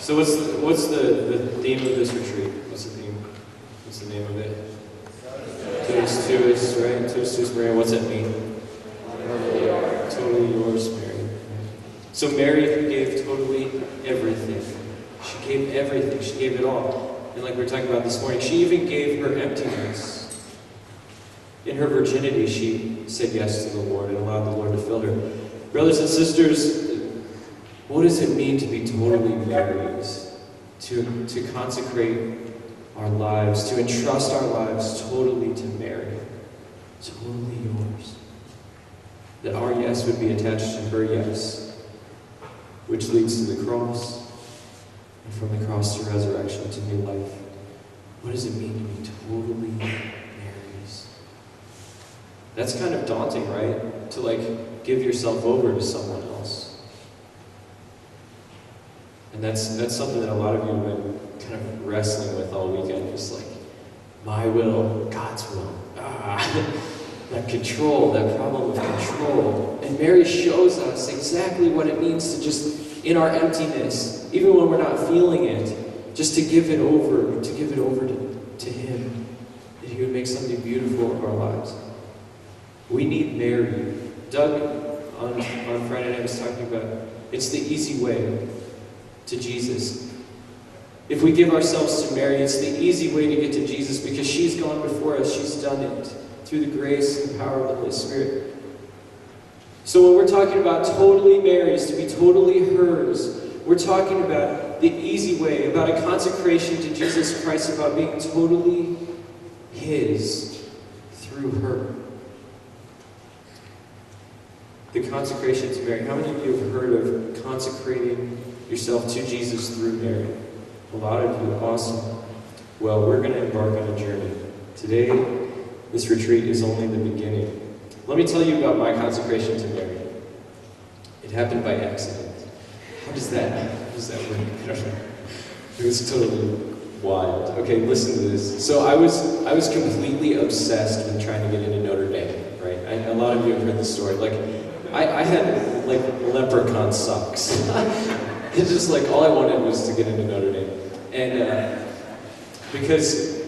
So what's the theme of this retreat? What's the theme? What's the name of it? Totus Tuus, right? Totus Tuus, Marian. What's that mean? Totally yours, Mary. So Mary gave totally everything. She gave everything. She gave it all. And like we were talking about this morning, she even gave her emptiness. In her virginity, she said yes to the Lord and allowed the Lord to fill her. Brothers and sisters, what does it mean to be totally Mary's? To consecrate our lives, to entrust our lives totally to Mary. Totally yours. That our yes would be attached to her yes, which leads to the cross, and from the cross to resurrection, to new life. What does it mean to be totally Mary's? That's kind of daunting, right? To like give yourself over to someone else. And that's something that a lot of you have been kind of wrestling with all weekend. Just like, my will, God's will. That control, that problem of control. And Mary shows us exactly what it means to just, in our emptiness, even when we're not feeling it, just to give it over to Him. That He would make something beautiful of our lives. We need Mary. Doug, on Friday night, was talking about, it's the easy way to Jesus. If we give ourselves to Mary, it's the easy way to get to Jesus because she's gone before us. She's done it through the grace and power of the Holy Spirit. So when we're talking about totally Mary's, to be totally hers, we're talking about the easy way, about a consecration to Jesus Christ, about being totally His through her. The consecration to Mary. How many of you have heard of consecrating yourself to Jesus through Mary? A lot of you. Awesome. Well, we're going to embark on a journey. Today, this retreat is only the beginning. Let me tell you about my consecration to Mary. It happened by accident. How does that work? I don't know. It was totally wild. Okay, listen to this. So I was completely obsessed with trying to get into Notre Dame, right? A lot of you have heard the story. Like, I had like leprechaun socks. It's just like all I wanted was to get into Notre Dame. And because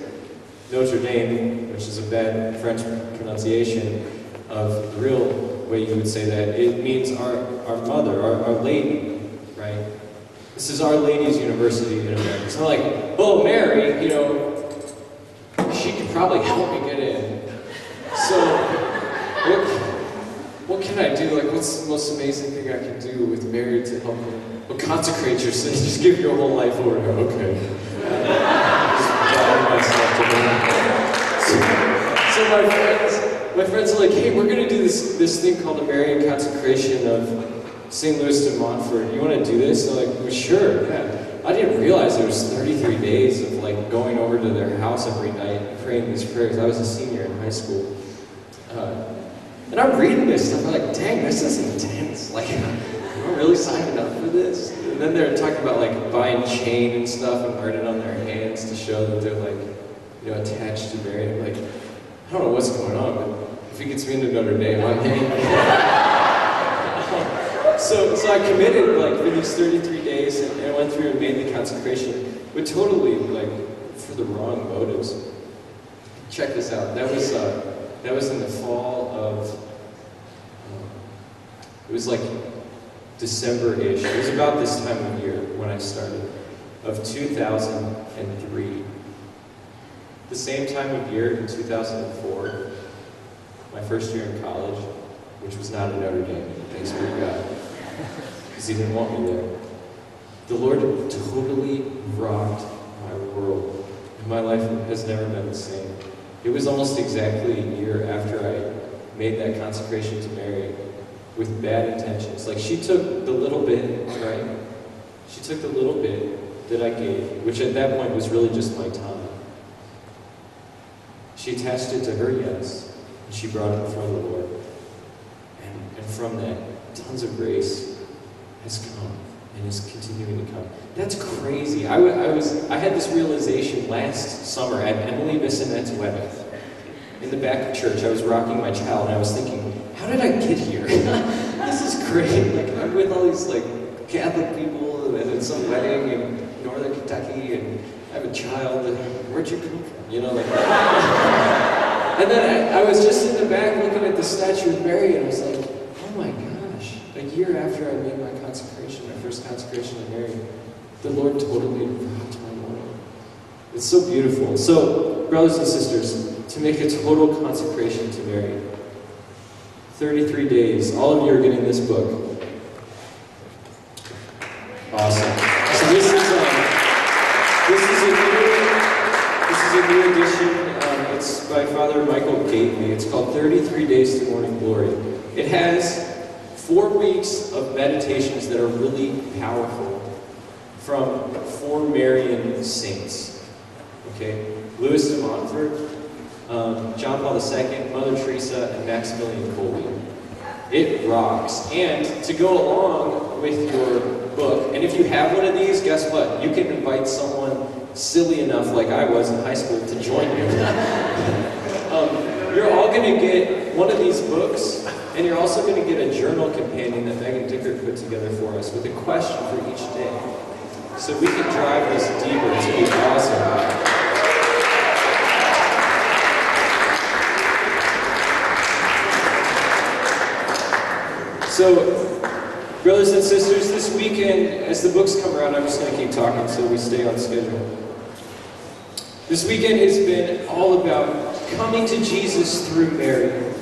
Notre Dame, which is a bad French pronunciation of the real way you would say that, it means our mother, our lady, right? This is Our Lady's University in America. So I'm like, oh, Mary, you know, she could probably help me get in. So what can I do? Like, what's the most amazing thing I can do with Mary to help me? Well, consecrate your sins. Just give your whole life over to her. Okay. So my friends are like, hey, we're going to do this thing called the Marian Consecration of St. Louis de Montfort. You want to do this? They're like, well, sure, yeah. I didn't realize there was 33 days of like going over to their house every night and praying these prayers. I was a senior in high school. And I'm reading this and I'm like, dang, this is intense. Like, I'm really signing up for this. And then they're talking about like buying chain and stuff and wearing it on their hands to show that they're like, you know, attached to Mary. I'm like, I don't know what's going on, but if he gets me into Notre Dame, I'm in. So I committed like for these 33 days and I went through and made the consecration, but totally like for the wrong motives. Check this out. That was in the fall of, it was like December-ish. It was about this time of year when I started, of 2003. The same time of year in 2004, my first year in college, which was not at Notre Dame, thanks be to God, because He didn't want me there. The Lord totally rocked my world. My life has never been the same. It was almost exactly a year after I made that consecration to Mary with bad intentions. Like, she took the little bit, right? She took the little bit that I gave, which at that point was really just my time. She attached it to her yes, and she brought it before the Lord. And from that, tons of grace has come and is continuing to come. That's crazy. I had this realization last summer at Emily Bissonette's wedding. In the back of church, I was rocking my child, and I was thinking, how did I get here? This is great. Like, I'm with all these like Catholic people, and it's some wedding, and Northern Kentucky, and I have a child. Where'd you come from? You know, like. And then I was just in the back looking at the statue of Mary, and I was like, oh my gosh! A year after I made my consecration, my first consecration to Mary, the Lord totally brought to my mind. It's so beautiful. So, brothers and sisters, to make a total consecration to Mary. 33 days. All of you are getting this book. Awesome. So this is a new edition. It's by Father Michael Gately. It's called 33 Days to Morning Glory. It has 4 weeks of meditations that are really powerful from 4 Marian saints. Okay? Louis de Montfort, John Paul II, Mother Teresa, and Maximilian Kolbe. It rocks. And to go along with your book, and if you have one of these, guess what? You can invite someone silly enough, like I was in high school, to join you. You're all going to get one of these books, and you're also going to get a journal companion that Megan Dickert put together for us with a question for each day. So we can drive this deeper. It's going to be awesome. So, brothers and sisters, this weekend, as the books come around, I'm just going to keep talking so we stay on schedule. This weekend has been all about coming to Jesus through Mary.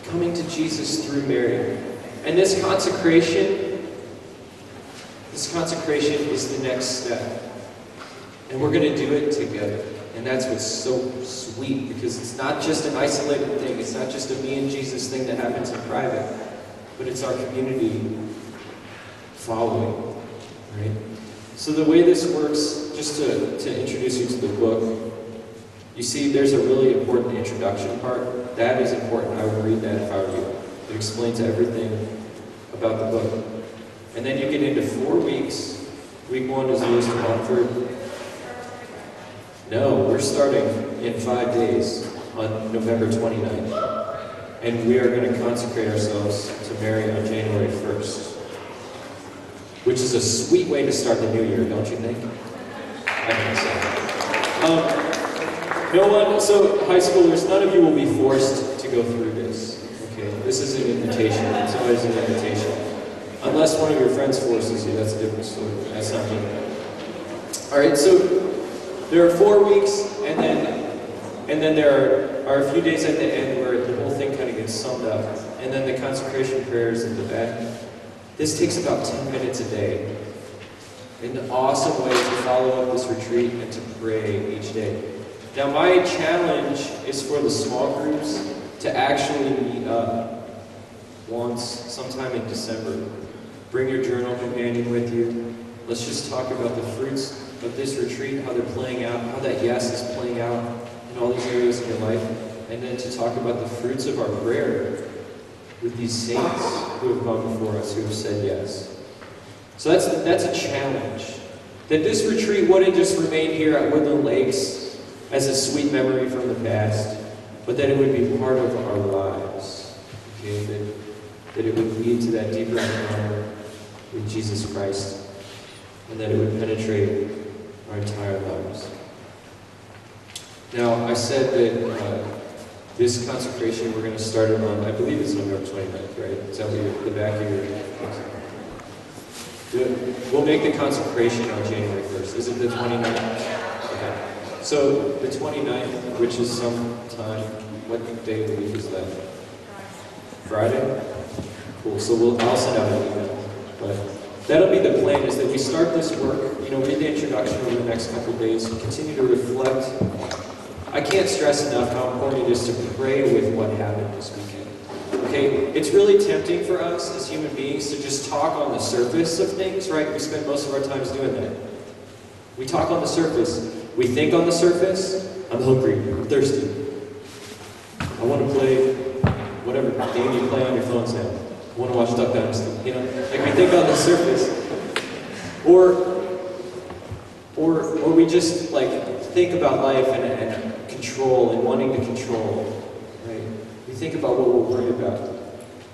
Coming to Jesus through Mary. And this consecration is the next step. And we're going to do it together. And that's what's so sweet, because it's not just an isolated thing. It's not just a me and Jesus thing that happens in private. But it's our community following, right? So the way this works, just to introduce you to the book, you see there's a really important introduction part. That is important. I would read that if I were you. It explains everything about the book. And then you get into 4 weeks. Week 1 is Louis de Montfort. No, we're starting in 5 days on November 29th. And we are going to consecrate ourselves to Mary on January 1st. Which is a sweet way to start the new year, don't you think? I think so. So high schoolers, none of you will be forced to go through this. Okay? This is an invitation. It's always an invitation. Unless one of your friends forces you, that's a different story. That's not me. Alright, so there are 4 weeks, and then there are a few days at the end where the whole thing kind of gets summed up. And then the consecration prayers at the back. This takes about 10 minutes a day. An awesome way to follow up this retreat and to pray each day. Now my challenge is for the small groups to actually meet up once, sometime in December. Bring your journal companion with you. Let's just talk about the fruits of this retreat, how they're playing out, how that yes is playing out in all these areas of your life, and then to talk about the fruits of our prayer with these saints who have gone before us, who have said yes. So that's a challenge. That this retreat wouldn't just remain here at Woodland Lakes as a sweet memory from the past, but that it would be part of our lives. Okay? That it would lead to that deeper encounter with Jesus Christ, and that it would penetrate our entire lives. Now, I said that this consecration, we're going to start it on, I believe it's November 29th, right? Is that the back of your... We'll make the consecration on January 1st. Is it the 29th? Okay. So, the 29th, which is sometime, what day of the week is that? Friday? Cool. So I'll send out an email. But that'll be the plan, is that we start this work, read the introduction over the next couple of days, continue to reflect. I can't stress enough how important it is to pray with what happened this weekend. Okay, it's really tempting for us as human beings to just talk on the surface of things, right? We spend most of our times doing that. We talk on the surface. We think on the surface. I'm hungry. I'm thirsty. I want to play whatever game you play on your phones now. I want to watch Duck Dynasty. Like we think on the surface. Or we just think about life and control and wanting to control. Right? We think about what we're worried about.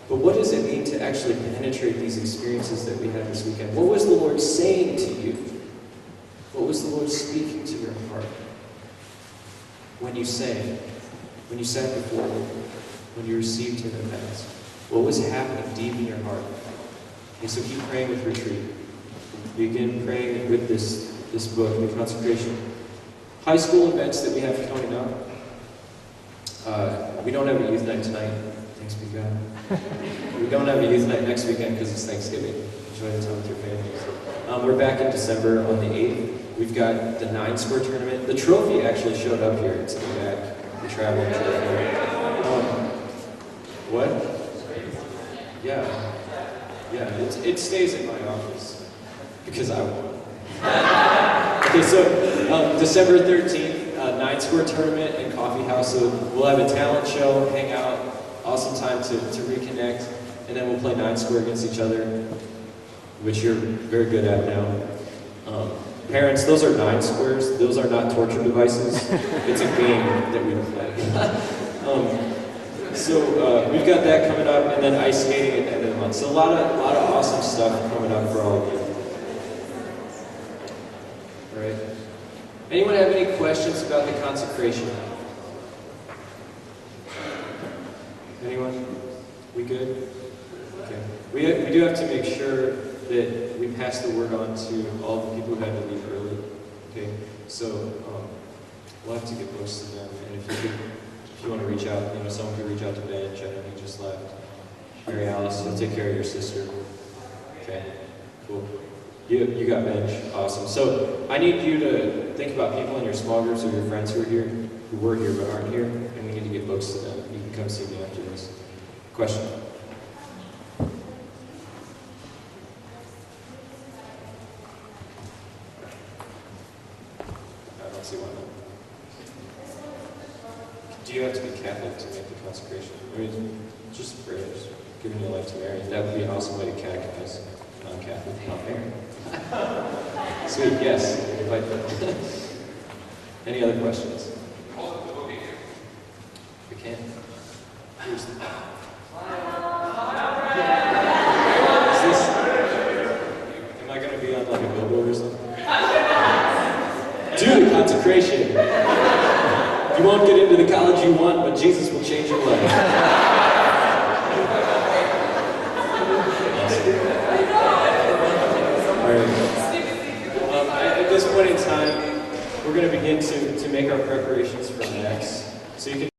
But what does it mean to actually penetrate these experiences that we had this weekend? What was the Lord saying to you What was the Lord speaking to your heart when you sang, when you sat before Him, when you received Him in Mass? What was happening deep in your heart? And so keep praying with Retreat. Begin praying with this book, the Consecration. High school events that we have coming up. We don't have a youth night tonight. Thanks be God. We don't have a youth night next weekend because it's Thanksgiving. Enjoy the time with your families. We're back in December on the 8th. We've got the 9-square tournament. The trophy actually showed up here. It's in the back. The traveling trophy. What? Yeah. Yeah, it stays in my office because I won. Okay, so December 13th, 9-square tournament and coffee house. So we'll have a talent show, hang out, awesome time to reconnect, and then we'll play 9-square against each other, which you're very good at now. Parents, those are 9 squares. Those are not torture devices. It's a game that we play. So we've got that coming up, and then ice skating at the end of the month. So a lot of awesome stuff coming up for all of you. All right. Anyone have any questions about the consecration? Anyone? We good? Okay. We do have to make sure that we pass the word on to all the people who had to leave early. Okay. So we'll have to get most of them, and if you want to reach out, someone could reach out to Ben. Jenna, he just left. Mary Alice, he'll take care of your sister. Okay, cool. You got bench. Awesome. So I need you to think about people in your small groups or your friends who were here but aren't here, and we need to get books to them. You can come see me after this. Question? I don't see why not. Do you have to be Catholic to make the consecration? I mean, just prayers, giving your life to Mary. That would be an awesome way to catechize non-Catholic, not Mary. Sweet, yes. Invite them. Any other questions? We can. Here's the... Is this... Am I going to be on like a billboard or something? Do the consecration! You won't get into the college you want, but Jesus will change your life. All right. At this point in time, we're going to begin to make our preparations for Mass. So you can